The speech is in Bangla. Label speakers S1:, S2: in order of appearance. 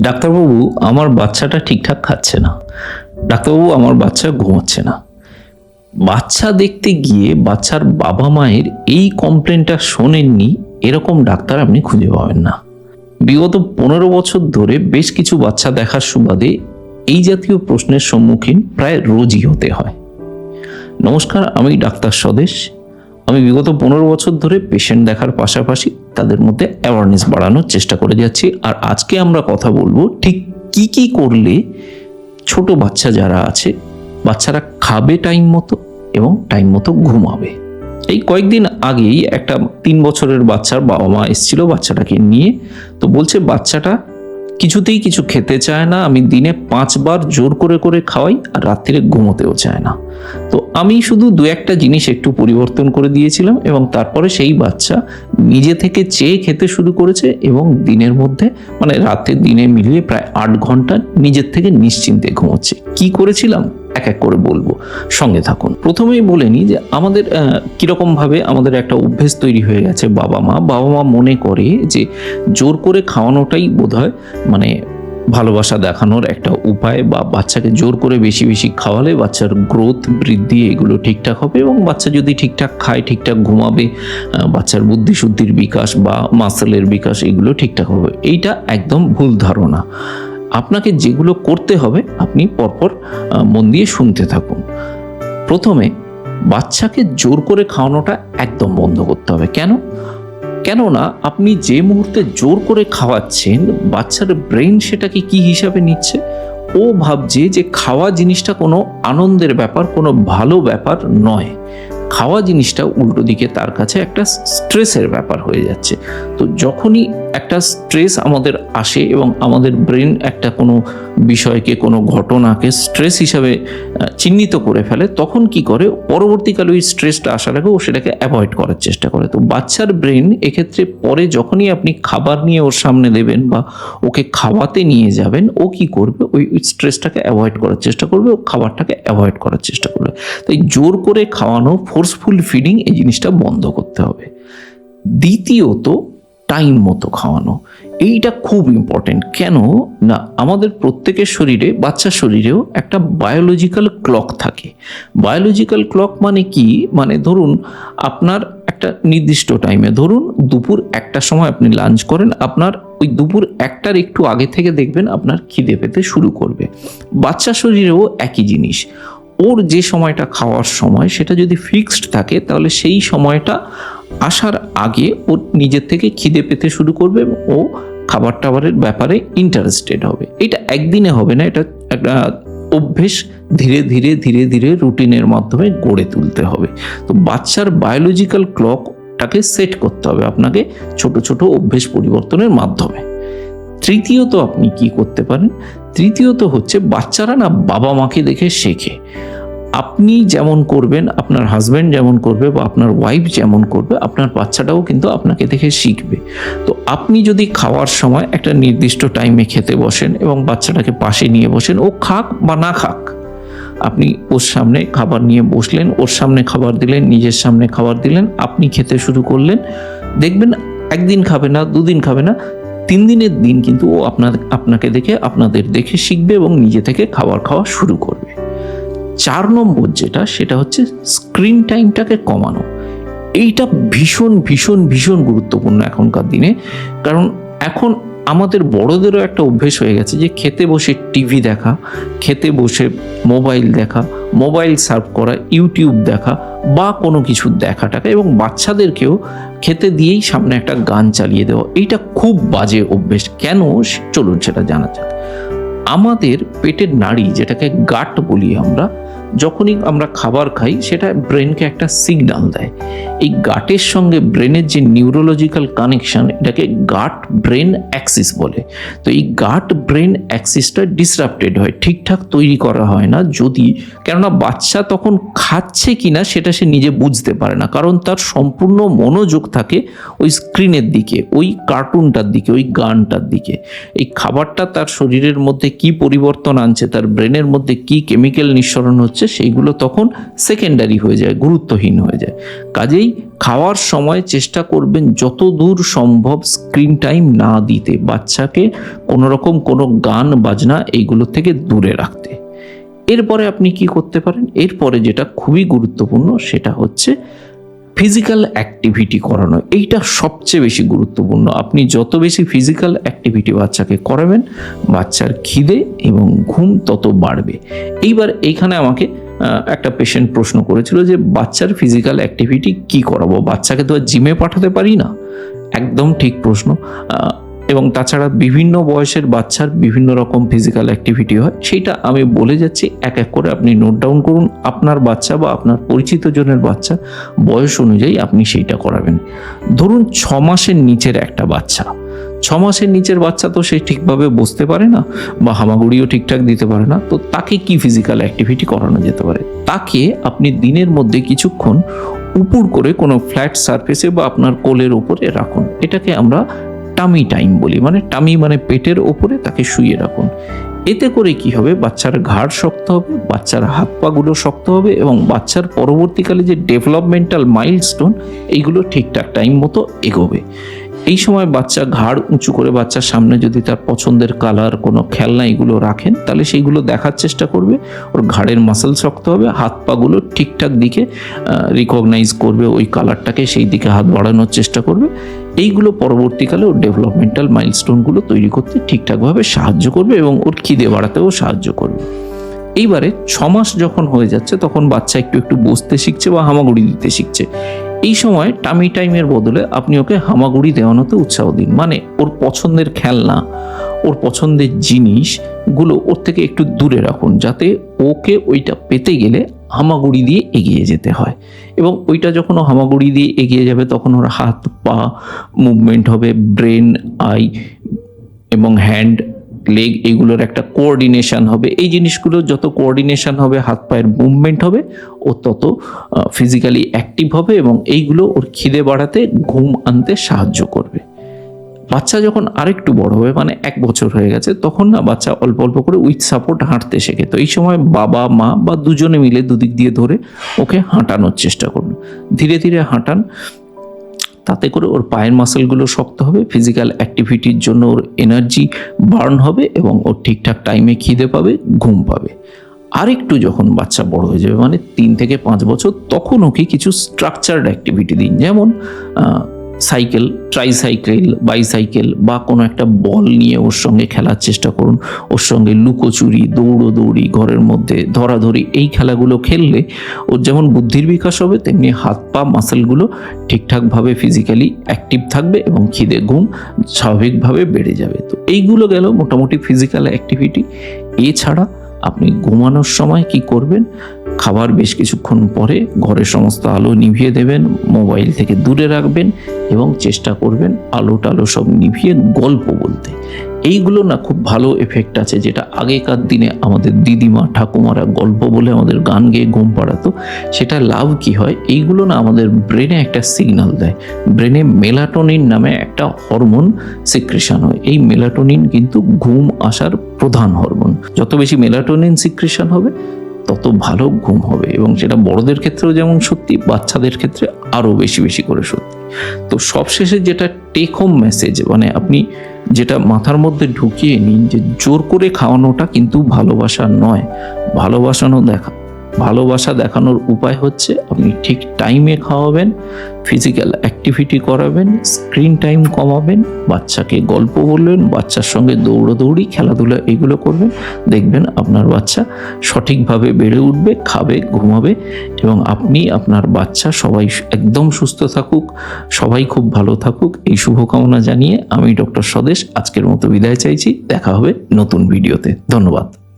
S1: ডাক্তারবাবু, আমার বাচ্চাটা ঠিকঠাক খাচ্ছে না। ডাক্তারবাবু, আমার বাচ্চা ঘুমাচ্ছে না। বাচ্চা দেখতে গিয়ে বাচ্চার বাবা মায়ের এই কমপ্লেনটা শোনেননি এরকম ডাক্তার আপনি খুঁজে পাবেন না। বিগত 15 বছর ধরে বেশ কিছু বাচ্চা দেখার সুবাদে এই জাতীয় প্রশ্নের সম্মুখীন প্রায় রোজই হতে হয়। নমস্কার, আমি ডাক্তার স্বদেশ। আমি বিগত 15 বছর ধরে পেশেন্ট দেখার পাশাপাশি তাদের মধ্যে অ্যাওয়ারনেস বাড়ানোর চেষ্টা করে যাচ্ছি। আর আজকে আমরা কথা বলবো ঠিক কি কি করলে ছোট বাচ্চা যারা আছে, বাচ্চারা খাবে টাইম মতো এবং টাইম মতো ঘুমাবে। এই কয়েকদিন আগেই একটা 3 বছরের বাচ্চার বাবা মা এসেছিল বাচ্চাটাকে নিয়ে। তো বলছে বাচ্চাটা কিছুতেই কিছু খেতে চায় না, আমি দিনে 5 বার জোর করে করে খাওয়াই আর রাত্রিরে ঘুমোতেও চায় না। তো আমি শুধু 2-1টা জিনিস একটু পরিবর্তন করে দিয়েছিলাম এবং তারপরে সেই বাচ্চা নিজে থেকে চেয়ে খেতে শুরু করেছে এবং দিনের মধ্যে মানে রাতে দিনে মিলিয়ে প্রায় 8 ঘন্টা নিজের থেকে নিশ্চিন্তে ঘুমোচ্ছে। কি করেছিলাম এক এক করে বলবো, সঙ্গে থাকুন। প্রথমেই বলে নিই যে আমাদের কীরকমভাবে আমাদের একটা অভ্যেস তৈরি হয়ে গেছে। বাবা মা মনে করে যে জোর করে খাওয়ানোটাই বোধহয় মানে ভালোবাসা দেখানোর একটা উপায়, বা বাচ্চাকে জোর করে বেশি বেশি খাওয়ালে বাচ্চার গ্রোথ বৃদ্ধি এগুলো ঠিকঠাক হবে এবং বাচ্চা যদি ঠিকঠাক খায়, ঠিকঠাক ঘুমাবে, বাচ্চার বুদ্ধিশুদ্ধির বিকাশ বা মাসেলের বিকাশ এগুলো ঠিকঠাক হবে। এইটা একদম ভুল ধারণা। আপনাকে যেগুলো করতে হবে আপনি পরপর মন দিয়ে শুনতে থাকুন। প্রথমে বাচ্চাকে জোর করে খাওয়ানোটা একদম বন্ধ করতে হবে। কেননা আপনি যে মুহূর্তে জোর করে খাওয়াচ্ছেন, বাচ্চার ব্রেন সেটাকে কি হিসাবে নিচ্ছে? ও ভাবছে যে খাওয়া জিনিসটা কোনো আনন্দের ব্যাপার, কোনো ভালো ব্যাপার নয়। খাওয়া জিনিসটা উল্টো দিকে তার কাছে একটা স্ট্রেসের ব্যাপার হয়ে যাচ্ছে। তো যখনই একটা স্ট্রেস আমাদের আসে এবং আমাদের ব্রেন একটা কোনো বিষয়কে, কোনো ঘটনাকে স্ট্রেস হিসাবে চিহ্নিত করে ফেলে, তখন কি করে পরবর্তীকালে ওই স্ট্রেসটা আসার আগে ও সেটাকে অ্যাভয়েড করার চেষ্টা করে। তো বাচ্চার ব্রেন এক্ষেত্রে পরে যখনই আপনি খাবার নিয়ে ওর সামনে দেবেন বা ওকে খাওয়াতে নিয়ে যাবেন, ও কি করবে ওই স্ট্রেসটাকে অ্যাভয়েড করার চেষ্টা করবে, ও খাবারটাকে অ্যাভয়েড করার চেষ্টা করবে। তাই জোর করে খাওয়ানো, ফোর্সফুল ফিডিং, এই জিনিসটা বন্ধ করতে হবে। দ্বিতীয়ত, টাইম মতো খাওয়ানো। এইটা খুব ইম্পর্টেন্ট। কেন না, আমাদের প্রত্যেকের শরীরে, বাচ্চার শরীরেও একটা বায়োলজিক্যাল ক্লক থাকে। বায়োলজিক্যাল ক্লক মানে কি? মানে ধরুন আপনার একটা নির্দিষ্ট টাইমে, ধরুন দুপুর 1টার সময় আপনি লাঞ্চ করেন, আপনার ওই দুপুর 1টার একটু আগে থেকে দেখবেন আপনার খিদে পেতে শুরু করবে। বাচ্চা শরীরেও একই জিনিস। ওর যে সময়টা খাওয়ার সময় সেটা যদি ফিক্সড থাকে, তাহলে সেই সময়টা আসার আগে ও নিজের থেকে খিদে পেতে শুরু করবে এবং ও খাবার টাবারের ব্যাপারে ইন্টারেস্টেড হবে। এটা একদিনে হবে না, এটা একটা অভ্যেস ধীরে ধীরে ধীরে ধীরে রুটিনের মাধ্যমে গড়ে তুলতে হবে। তো বাচ্চার বায়োলজিক্যাল ক্লকটাকে সেট করতে হবে আপনাকে ছোট ছোট অভ্যেস পরিবর্তনের মাধ্যমে। তৃতীয়ত আপনি কি করতে পারেন? তৃতীয়ত হচ্ছে বাচ্চারা না বাবা মাকে দেখে শেখে। আপনি যেমন করবেন, আপনার হাজব্যান্ড যেমন করবে বা আপনার ওয়াইফ যেমন করবে, আপনার বাচ্চাটাও কিন্তু আপনাকে দেখে শিখবে। তো আপনি যদি খাওয়ার সময় একটা নির্দিষ্ট টাইমে খেতে বসেন এবং বাচ্চাটাকে পাশে নিয়ে বসেন, ও খাক বা না খাক, আপনি ওর সামনে খাবার নিয়ে বসলেন, ওর সামনে খাবার দিলেন, নিজের সামনে খাবার দিলেন, আপনি খেতে শুরু করলেন, দেখবেন একদিন খাবে না, 2 দিন খাবে না, 3 দিনের দিন কিন্তু ও আপনাকে দেখে, আপনাদের দেখে শিখবে এবং নিজে থেকে খাবার খাওয়া শুরু করবে। 4 নম্বর যেটা, সেটা হচ্ছে স্ক্রিন টাইমটাকে কমানো। এইটা ভীষণ ভীষণ ভীষণ গুরুত্বপূর্ণ এখনকার দিনে। কারণ এখন আমাদের বড়দেরও একটা অভ্যেস হয়ে গেছে যে খেতে বসে টিভি দেখা, খেতে বসে মোবাইল দেখা, মোবাইল সার্ভ করা, ইউটিউব দেখা বা কোনো কিছু দেখাটাকে, এবং বাচ্চাদেরকেও খেতে দিয়েই সামনে একটা গান চালিয়ে দেওয়া। এইটা খুব বাজে অভ্যেস। কেন? চলুন সেটা জানা যাক। আমাদের পেটের নাড়ি, যেটাকে গাট বলি আমরা, যখনই আমরা খাবার খাই সেটা ব্রেনকে একটা সিগন্যাল দেয়। এই গাটের সঙ্গে ব্রেনের যে নিউরোলজিক্যাল কানেকশন, এটাকে গাট ব্রেন অ্যাক্সিস বলে। তো এই গাট ব্রেন অ্যাক্সিসটা ডিসরাপ্টেড হয়, ঠিকঠাক তৈরি করা হয় না যদি, কেননা বাচ্চা তখন খাচ্ছে কিনা সেটা সে নিজে বুঝতে পারে না, কারণ তার সম্পূর্ণ মনোযোগ থাকে ওই স্ক্রিনের দিকে, ওই কার্টুনটার দিকে, ওই গানটার দিকে। এই খাবারটা তার শরীরের মধ্যে কি পরিবর্তন আনছে, তার ব্রেনের মধ্যে কি কেমিক্যাল নিঃসরণ হচ্ছে, হচ্ছে সেইগুলো তখন সেকেন্ডারি হয়ে যায়, গুরুত্বহীন হয়ে যায়। কাজেই খাওয়ার সময় চেষ্টা করবেন যত দূর সম্ভব স্ক্রিন টাইম না দিতে, বাচ্চাকে কোনো রকম কোনো গান বাজনা এইগুলো থেকে দূরে রাখতে। এরপরে আপনি কি করতে পারেন, এরপরে যেটা খুবই গুরুত্বপূর্ণ সেটা হচ্ছে ফিজিক্যাল অ্যাক্টিভিটি করানো। এইটা সবচেয়ে বেশি গুরুত্বপূর্ণ। আপনি যত বেশি ফিজিক্যাল অ্যাক্টিভিটি বাচ্চাকে করাবেন, বাচ্চার খিদে এবং ঘুম তত বাড়বে। এইবার এইখানে আমাকে একটা পেশেন্ট প্রশ্ন করেছিল যে বাচ্চার ফিজিক্যাল অ্যাক্টিভিটি কি করাবো, বাচ্চাকে তো আর জিমে পাঠাতে পারি না। একদম ঠিক প্রশ্ন। এবং তাছাড়া বিভিন্ন বয়সের বাচ্চার বিভিন্ন রকম ফিজিক্যাল অ্যাক্টিভিটি হয়, সেইটা আমি বলে যাচ্ছি, এক এক করে আপনি নোট ডাউন করুন। আপনার বাচ্চা বা আপনার পরিচিত জনের বাচ্চা বয়স অনুযায়ী আপনি সেইটা করাবেন। ধরুন 6 মাসের নিচের একটা বাচ্চা, 6 মাসের নিচের বাচ্চা তো সে ঠিকভাবে বসতে পারে না বা হামাগুড়িও ঠিকঠাক দিতে পারে না, তো তাকে কি ফিজিক্যাল অ্যাক্টিভিটি করানো যেতে পারে? তাকে আপনি দিনের মধ্যে কিছুক্ষণ উপর করে কোনো ফ্ল্যাট সারফেসে বা আপনার কোলের উপরে রাখুন। এটাকে আমরা টামি টাইম বলি, মানে টামি মানে পেটের ওপরে তাকে শুয়ে রাখুন। এতে করে কি হবে, বাচ্চার ঘাড় শক্ত হবে, বাচ্চার হাত পাগুলো শক্ত হবে এবং বাচ্চার পরবর্তীকালে যে ডেভেলপমেন্টাল মাইলস্টোন এইগুলো ঠিকঠাক টাইম মতো এগোবে। এই সময় বাচ্চা ঘাড় উঁচু করে বাচ্চার সামনে যদি তার পছন্দের কালার কোনো খেলনা এগুলো রাখেন, তাহলে সেইগুলো দেখার চেষ্টা করবে। ওর ঘাড়ের মাসল শক্ত হবে, হাত পাগুলো ঠিকঠাক দিকে রিকগনাইজ করবে ওই কালারটাকে, সেই দিকে হাত বাড়ানোর চেষ্টা করবে। এইগুলো পরবর্তীকালে ওর ডেভেলপমেন্টাল মাইলস্টোনগুলো তৈরি করতে ঠিকঠাকভাবে সাহায্য করবে এবং ওর খিদে বাড়াতেও সাহায্য করবে। এইবারে 6 মাস যখন হয়ে যাচ্ছে তখন বাচ্চা একটু একটু বসতে শিখছে বা হামাগুড়ি দিতে শিখছে। এই সময় টামি টাইমের বদলে আপনি ওকে হামাগুড়ি দেওয়ানোতে উৎসাহ দিন। মানে ওর পছন্দের খেলনা, ওর পছন্দের জিনিসগুলো ওর থেকে একটু দূরে রাখুন, যাতে ওকে ওইটা পেতে গেলে হামাগুড়ি দিয়ে এগিয়ে যেতে হয়। এবং ওইটা যখন ও হামাগুড়ি দিয়ে এগিয়ে যাবে তখন ওর হাত পা মুভমেন্ট হবে, ব্রেন, আই এবং হ্যান্ড, লেগ এইগুলোর একটা কোঅর্ডিনেশন হবে। এই জিনিসগুলো যত কোঅর্ডিনেশন হবে, হাত পায়ের মুভমেন্ট হবে, ও তত ফিজিক্যালি অ্যাক্টিভ হবে এবং এইগুলো ওর খিদে বাড়াতে, ঘুম আনতে সাহায্য করবে। বাচ্চা যখন আরেকটু বড় হবে, মানে 1 বছর হয়ে গেছে, তখন না বাচ্চা অল্প অল্প করে উইথ সাপোর্ট হাঁটতে শেখে। তো এই সময় বাবা মা বা দুজনে মিলে দুদিক দিয়ে ধরে ওকে হাঁটানোর চেষ্টা করুন, ধীরে ধীরে হাঁটান। তাতে করে ওর পায়ের মাসেলগুলো শক্ত হবে, ফিজিক্যাল অ্যাক্টিভিটির জন্য ওর এনার্জি বার্ন হবে এবং ওর ঠিকঠাক টাইমে খিদে পাবে, ঘুম পাবে। আরেকটু যখন বাচ্চা বড় হয়ে যাবে, মানে 3 থেকে 5 বছর, তখন ওকে কিছু স্ট্রাকচারড অ্যাক্টিভিটি দিন। যেমন সাইকেল, ট্রাইসাইকেল, বাইসাইকেল বা কোনো একটা বল নিয়ে ওর সঙ্গে খেলার চেষ্টা করুন। ওর সঙ্গে লুকোচুরি, দৌড়োদৌড়ি, ঘরের মধ্যে ধরাধরি, এই খেলাগুলো খেললে ওর যেমন বুদ্ধির বিকাশ হবে, তেমনি হাত পা মাসেলগুলো ঠিকঠাকভাবে ফিজিক্যালি অ্যাক্টিভ থাকবে এবং খিদে ঘুম স্বাভাবিকভাবে বেড়ে যাবে। তো এইগুলো গেল মোটামুটি ফিজিক্যাল অ্যাক্টিভিটি। এছাড়া আপনি ঘুমানোর সময় কি করবেন, খাবার বেশ কিছুক্ষণ পরে ঘরের সমস্ত আলো নিভিয়ে দেবেন, মোবাইল থেকে দূরে রাখবেন এবং চেষ্টা করবেন আলো টালো সব নিভিয়ে গল্প বলতে। এইগুলো না খুব ভালো এফেক্ট আছে, যেটা আগেকার দিনে আমাদের দিদিমা ঠাকুমারা গল্প বলে আমাদের গান গেয়ে ঘুম পাড়াতো। সেটা লাভ কি হয়, এইগুলো না আমাদের ব্রেনে একটা সিগন্যাল দেয়। ব্রেনে মেলাটোনিন নামে একটা হরমোন সিক্রেশন হয়। এই মেলাটোনিন কিন্তু ঘুম আসার প্রধান হরমোন। যত বেশি মেলাটোনিন সিক্রেশন হবে তত ভালো ঘুম হবে, এবং সেটা বড়দের ক্ষেত্রেও যেমন সত্যি, বাচ্চাদের ক্ষেত্রে আরও বেশি বেশি করে সত্যি। তো সবশেষে যেটা টেক হোম মেসেজ, মানে আপনি যেটা মাথার মধ্যে ঢুকিয়ে নিন, যে জোর করে খাওয়ানোটা কিন্তু ভালোবাসা নয়। ভালোবাসা দেখানোর উপায় হচ্ছে আপনি ঠিক টাইমে খাওয়াবেন, ফিজিক্যাল অ্যাক্টিভিটি করাবেন, স্ক্রিন টাইম কমাবেন, বাচ্চাকে গল্প বলবেন, বাচ্চার সঙ্গে দৌড়োদৌড়ি, খেলাধুলা এগুলো করবেন। দেখবেন আপনার বাচ্চা সঠিকভাবে বেড়ে উঠবে, খাবে, ঘুমাবে এবং আপনি, আপনার বাচ্চা সবাই একদম সুস্থ থাকুক, সবাই খুব ভালো থাকুক, এই শুভকামনা জানিয়ে আমি ডক্টর স্বদেশ আজকের মতো বিদায় চাইছি। দেখা হবে নতুন ভিডিওতে। ধন্যবাদ।